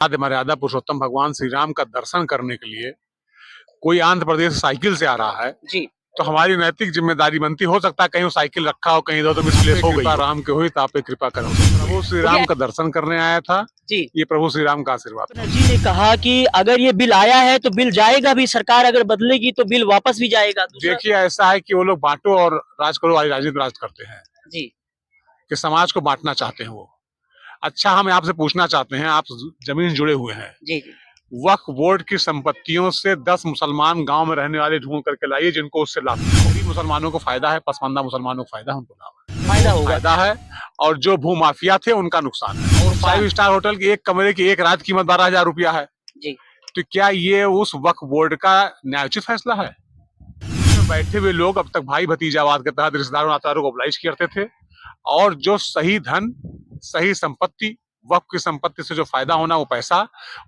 आदि मर्यादा पुरुषोत्तम भगवान श्री राम का दर्शन करने के लिए कोई आंध्र प्रदेश साइकिल से आ रहा है जी। तो हमारी नैतिक जिम्मेदारी बनती, हो सकता है कहीं वो साइकिल रखा हो, कहीं इधर तो मिसप्लेस हो गई। राम के हुई तापे कृपा करो। प्रभु श्री राम का दर्शन करने आया था जी। ये प्रभु श्री राम का आशीर्वाद था। जी ने कहा कि अगर ये बिल आया है तो बिल जाएगा भी, सरकार अगर बदलेगी तो बिल वापस भी जाएगा। देखिए, ऐसा है कि वो लोग बांटो और राज करो वाली राजनीति राज करते हैं जी। कि समाज को बांटना चाहते हैं वो। अच्छा, हम आपसे पूछना चाहते हैं, आप जमीन जुड़े हुए हैं। जी जी। वक्फ बोर्ड की संपत्तियों से 10 मुसलमान गांव में रहने वाले ढूंढ करके लाइए जिनको उससे लाभ है। मुसलमानों को फायदा है, पसमानदा मुसलमानों को फायदा है, उनको लाभ फायदा होगा, फायदा है। और जो भू माफिया थे उनका नुकसान है। और 5 स्टार होटल की एक कमरे की एक रात कीमत 12,000 रुपया है जी। तो क्या ये उस वक्फ बोर्ड का न्यायोचित फैसला है? बैठे हुए लोग अब तक भाई भतीजावाद के तहत रिश्तेदारों नातेदारों को ऑब्लाइज करते थे और जो सही धन, सही संपत्ति, वक्फ की संपत्ति से जो फायदा होना, वो पैसा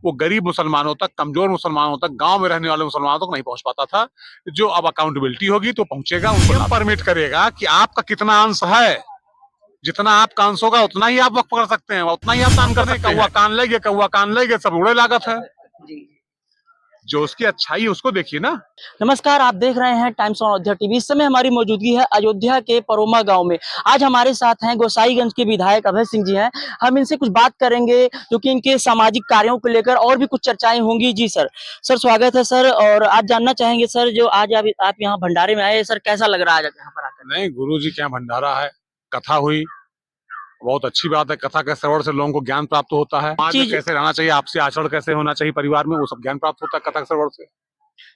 वो गरीब मुसलमानों तक, कमजोर मुसलमानों तक, गांव में रहने वाले मुसलमानों तक नहीं पहुंच पाता था। जो अब अकाउंटेबिलिटी होगी तो पहुंचेगा, उनको परमिट करेगा कि आपका कितना अंश है, जितना आपका अंश होगा उतना ही आप वक्फ कर सकते हैं, उतना ही आप दान कर सकते हैं। कौवा कान ले गए, सब उड़े लागत है। जो उसकी अच्छाई है उसको देखिए ना। नमस्कार, आप देख रहे हैं टाइम्स ऑन अयोध्या टीवी। इस समय हमारी मौजूदगी है अयोध्या के परोमा गांव में। आज हमारे साथ हैं गोसाईगंज के विधायक अभय सिंह जी हैं। हम इनसे कुछ बात करेंगे क्योंकि इनके सामाजिक कार्यों को लेकर और भी कुछ चर्चाएं होंगी। जी सर, स्वागत है सर। और आज जानना चाहेंगे सर, जो आज आप यहाँ भंडारे में आए सर, कैसा लग रहा है आज यहाँ पर आकर? नहीं, गुरु जी क्या भंडारा है, कथा हुई, बहुत अच्छी बात है। कथा के श्रवण से लोगों को ज्ञान प्राप्त होता है, समाज में कैसे रहना चाहिए, आपसी आचरण कैसे होना चाहिए परिवार में, वो सब ज्ञान प्राप्त होता है कथा के श्रवण से।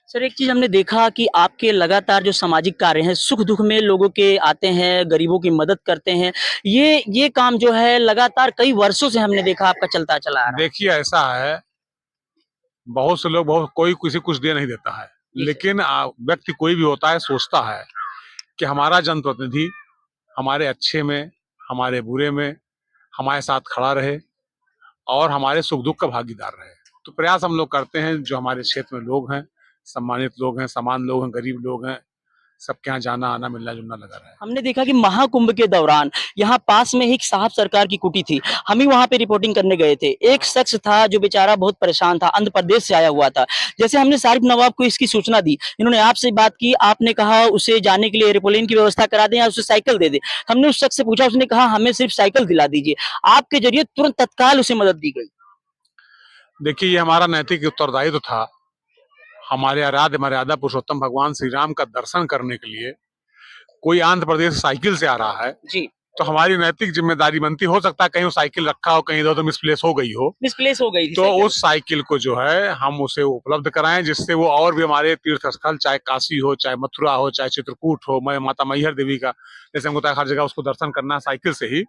सर, एक चीज हमने देखा कि आपके लगातार जो सामाजिक कार्य हैं, सुख दुख में लोगों के आते हैं, गरीबों की मदद करते हैं, ये काम जो है लगातार कई वर्षों से हमने देखा आपका चलता चला आ रहा है। देखिए, ऐसा है, बहुत से लोग कोई किसी कुछ दे नहीं देता है, लेकिन व्यक्ति कोई भी होता है सोचता है कि हमारा जनप्रतिनिधि हमारे अच्छे में, हमारे बुरे में हमारे साथ खड़ा रहे और हमारे सुख दुख का भागीदार रहे। तो प्रयास हम लोग करते हैं, जो हमारे क्षेत्र में लोग हैं, सम्मानित लोग हैं, समान लोग हैं, गरीब लोग हैं, सबके यहाँ जाना आना मिलना जुलना लगा रहा है। हमने देखा कि महाकुंभ के दौरान यहाँ पास में ही साहब सरकार की कुटी थी, हम ही वहां पे रिपोर्टिंग करने गए थे। एक शख्स था जो बेचारा बहुत परेशान था, आंध्र प्रदेश से आया हुआ था। जैसे हमने सारिफ नवाब को इसकी सूचना दी, इन्होंने आपसे बात की, आपने कहा उसे जाने के लिए एरोप्लेन की व्यवस्था करा दें या उसे साइकिल दे दे। हमने उस शख्स से पूछा, उसने कहा हमें सिर्फ साइकिल दिला दीजिए। आपके जरिए तुरंत तत्काल उसे मदद दी गई। देखिए, ये हमारा नैतिक उत्तरदायित्व था। हमारे आराध्य मर्यादा पुरुषोत्तम भगवान श्री राम का दर्शन करने के लिए कोई आंध्र प्रदेश साइकिल से आ रहा है जी, तो हमारी नैतिक जिम्मेदारी बनती, हो सकता है कहीं वो साइकिल रखा हो, कहीं इधर तो मिसप्लेस हो गई हो, मिसप्लेस हो गई थी तो साइकिल। उस साइकिल को जो है हम उसे उपलब्ध कराएं, जिससे वो और भी हमारे तीर्थ स्थल, चाहे काशी हो, चाहे मथुरा हो, चाहे चित्रकूट हो, माता मैहर देवी का, जैसे हमको हर जगह उसको दर्शन करना है साइकिल से ही।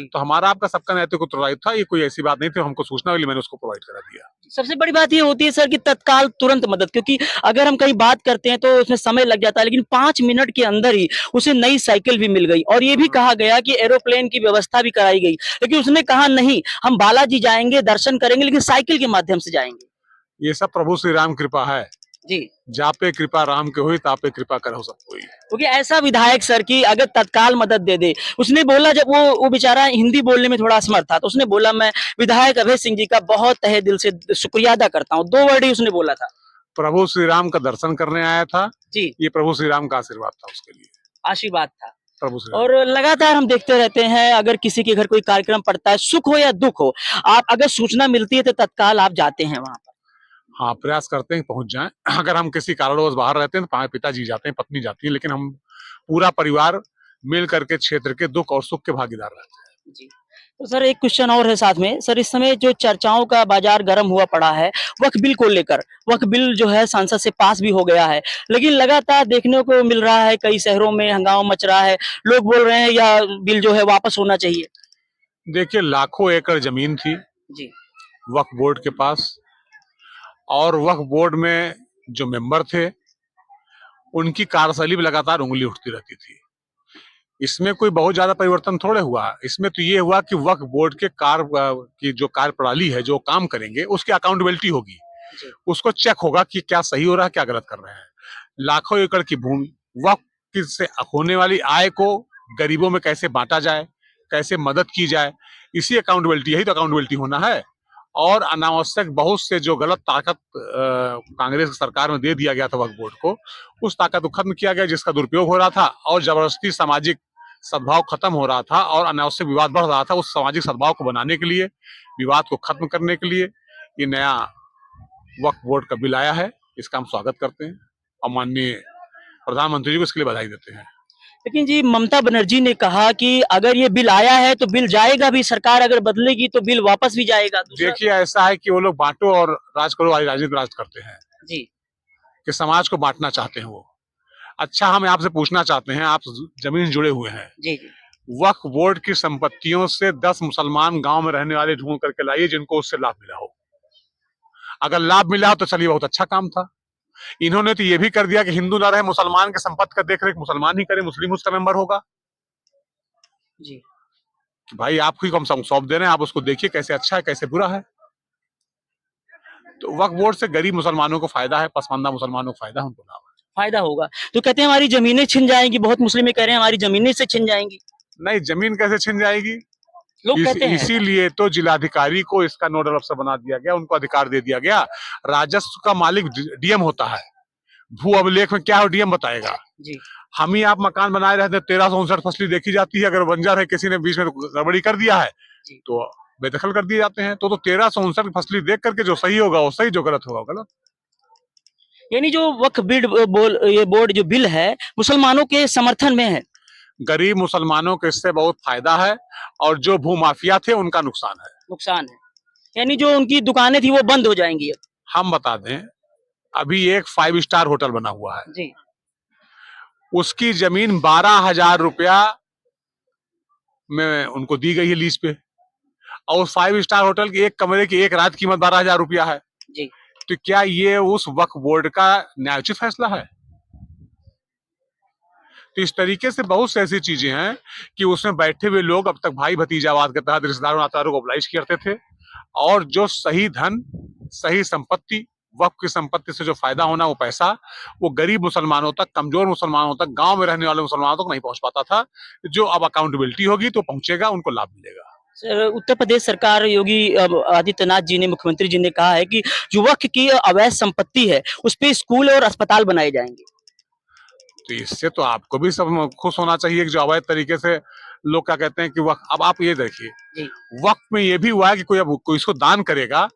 तो हमारा आपका सबका नैतिक उत्तरदायित्व था। ये कोई ऐसी बात नहीं थी, हमको सूचना मिली, मैंने उसको प्रोवाइड करा दिया। सबसे बड़ी बात ये होती है सर कि तत्काल तुरंत मदद, क्योंकि अगर हम कहीं बात करते हैं तो उसमें समय लग जाता है, लेकिन 5 मिनट के अंदर ही उसे नई साइकिल भी मिल गई। और ये भी कहा गया कि एरोप्लेन की व्यवस्था भी कराई गई, लेकिन उसने कहा नहीं, हम बालाजी जाएंगे, दर्शन करेंगे, लेकिन साइकिल के माध्यम से जाएंगे। ये सब प्रभु श्री राम कृपा है जी। जापे कृपा राम के हुई तापे कृपा करो सब कोई। क्योंकि ऐसा विधायक सर की अगर तत्काल मदद दे दे, उसने बोला, जब वो बेचारा हिंदी बोलने में थोड़ा असमर्थ था, तो उसने बोला मैं विधायक अभय सिंह जी का बहुत तहे दिल से शुक्रिया अदा करता हूँ। 2 वर्ड ही उसने बोला था, प्रभु श्री राम का दर्शन करने आया था जी। ये प्रभु श्री राम का आशीर्वाद था, उसके लिए आशीर्वाद था। प्रभु श्री राम। और लगातार हम देखते रहते हैं, अगर किसी के घर कोई कार्यक्रम पड़ता है, सुख हो या दुख हो, आप अगर सूचना मिलती है तो तत्काल आप जाते हैं वहां पर। हाँ, प्रयास करते हैं पहुंच जाएं। अगर हम किसी कारणवश बाहर रहते हैं तो पिताजी जाते हैं, पत्नी जाती है, लेकिन हम पूरा परिवार मिल करके क्षेत्र के दुख और सुख के भागीदार रहते हैं। जी। तो सर, एक क्वेश्चन और है साथ में सर, इस समय जो चर्चाओं का बाजार गर्म हुआ पड़ा है वक्फ बिल को लेकर। वक्फ बिल जो है संसद से पास भी हो गया है, लेकिन लगातार देखने को मिल रहा है कई शहरों में हंगामा मच रहा है। लोग बोल रहे हैं यह बिल जो है वापस होना चाहिए। देखिए, लाखों एकड़ जमीन थी जी। वक्फ बोर्ड के पास, और वक्फ बोर्ड में जो मेंबर थे उनकी कार्यशैली में लगातार उंगली उठती रहती थी। इसमें कोई बहुत ज्यादा परिवर्तन थोड़े हुआ। इसमें तो ये हुआ कि वक्फ बोर्ड के की जो कार्य प्रणाली है, जो काम करेंगे उसकी अकाउंटेबिलिटी होगी, उसको चेक होगा कि क्या सही हो रहा है, क्या गलत कर रहे हैं। लाखों एकड़ की भूमि वक्फ से होने वाली आय को गरीबों में कैसे बांटा जाए, कैसे मदद की जाए, इसी अकाउंटेबिलिटी, यही तो अकाउंटेबिलिटी होना है। और अनावश्यक बहुत से जो गलत ताकत कांग्रेस सरकार में दे दिया गया था वक्फ बोर्ड को, उस ताकत को खत्म किया गया जिसका दुरुपयोग हो रहा था और जबरदस्ती सामाजिक सद्भाव खत्म हो रहा था और अनावश्यक विवाद बढ़ रहा था। उस सामाजिक सद्भाव को बनाने के लिए, विवाद को खत्म करने के लिए ये नया वक्फ बोर्ड का बिल आया है। इसका हम स्वागत करते हैं और माननीय प्रधानमंत्री जी को इसके लिए बधाई देते हैं। लेकिन जी ममता बनर्जी ने कहा कि अगर ये बिल आया है तो बिल जाएगा भी, सरकार अगर बदलेगी तो बिल वापस भी जाएगा। देखिए, ऐसा है कि वो लोग बांटो और राज करो वाली राजनीति राज करते हैं जी कि समाज को बांटना चाहते हैं वो। अच्छा, हम आपसे पूछना चाहते हैं, आप जमीन जुड़े हुए हैं, जी जी वक्फ बोर्ड की संपत्तियों से 10 मुसलमान गांव में रहने वाले ढूंढ करके लाइए जिनको उससे लाभ मिला हो। अगर लाभ मिला हो तो चलिए, बहुत अच्छा काम था। इन्होंने तो ये भी कर दिया कि हिंदू ना रहे, मुसलमान के संपत्ति का देखरेख मुसलमान ही करे, मुस्लिम उसका मेंबर होगा। जी भाई आपको ही हम सौंप दे रहे हैं, आप उसको देखिए कैसे अच्छा है कैसे बुरा है। तो वक्फ बोर्ड से गरीब मुसलमानों को फायदा है, पसमानदा मुसलमानों को फायदा है, उनको लाभ है। फायदा होगा। तो कहते हैं हमारी जमीनें छिन जाएंगी, बहुत मुस्लिम कह रहे हैं हमारी जमीनें से छिन जाएंगी। नहीं, जमीन कैसे छिन जाएगी? लोग कहते हैं इसीलिए तो जिलाधिकारी को इसका नोडल अफसर बना दिया गया, उनको अधिकार दे दिया गया। राजस्व का मालिक डीएम होता है, भू अभिलेख में क्या है डीएम बताएगा। जी हम ही आप मकान बनाए रहते हैं, 1359 फसली देखी जाती है, अगर बंजर है किसी ने बीच में गड़बड़ी कर दिया है तो बेदखल कर दिए जाते हैं। तो 1359 फसली देख करके जो सही होगा वो सही, जो गलत होगा वो गलत। यानी जो वक्फ ये बोर्ड जो बिल है मुसलमानों के समर्थन में है। गरीब मुसलमानों को इससे बहुत फायदा है और जो भूमाफिया थे उनका नुकसान है। यानी जो उनकी दुकानें थी वो बंद हो जाएंगी। हम बता दें, अभी एक 5 स्टार होटल बना हुआ है जी उसकी जमीन 12,000 रुपया में उनको दी गई है लीज पे, और 5 स्टार होटल की एक कमरे की एक रात कीमत 12,000 रुपया है। जी तो क्या ये उस वक्फ बोर्ड का न्यायोचित फैसला है? तो इस तरीके से बहुत सी ऐसी चीजें हैं कि उसमें बैठे हुए लोग अब तक भाई भतीजावाद के तहत रिश्तेदारों नातेदारों को ऑब्लाइज करते थे, और जो सही धन, सही संपत्ति, वक्फ की संपत्ति से जो फायदा होना वो पैसा, वो गरीब मुसलमानों तक, कमजोर मुसलमानों तक, गांव में रहने वाले मुसलमानों तक नहीं पहुंच पाता था। जो अब अकाउंटेबिलिटी होगी तो पहुंचेगा, उनको लाभ मिलेगा। सर, उत्तर प्रदेश सरकार योगी आदित्यनाथ जी ने, मुख्यमंत्री जी ने कहा है कि जो वक्फ की अवैध संपत्ति है उस पे स्कूल और अस्पताल बनाए जाएंगे। तो इससे तो आपको भी सब खुश होना चाहिए कि जो अवैध तरीके से लोग क्या कहते हैं कि वक्फ। अब आप ये देखिए, वक्फ में ये भी हुआ है कि कोई इसको दान करेगा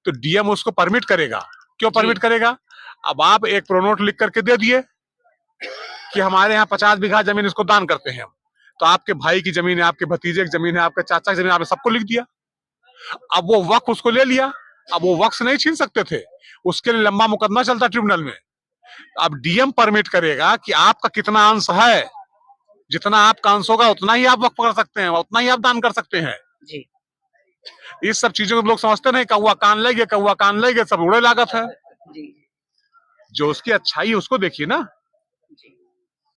तो डीएम उसको परमिट करेगा। क्यों परमिट करेगा? अब आप एक प्रोनोट लिख करके दे दिए कि हमारे यहाँ 50 बीघा जमीन इसको दान करते हैं हम, तो आपके भाई की जमीन है, आपके भतीजे की जमीन है, आपके चाचा की जमीन, आपने सबको लिख दिया। अब वो वक्फ उसको ले लिया, अब वो वक्फ नहीं छीन सकते थे, उसके लिए लंबा मुकदमा चलता ट्रिब्यूनल में। अब डीएम परमिट करेगा कि आपका कितना अंश है, जितना आपका अंश होगा उतना ही आप वक्फ कर सकते हैं, उतना ही आप दान कर सकते हैं। जी इस सब चीजों को लोग समझते नहीं, कौवा कान ले गए, कौवा कान ले गए, सब उड़े लागत है। जी जो उसकी अच्छाई है उसको देखिए ना।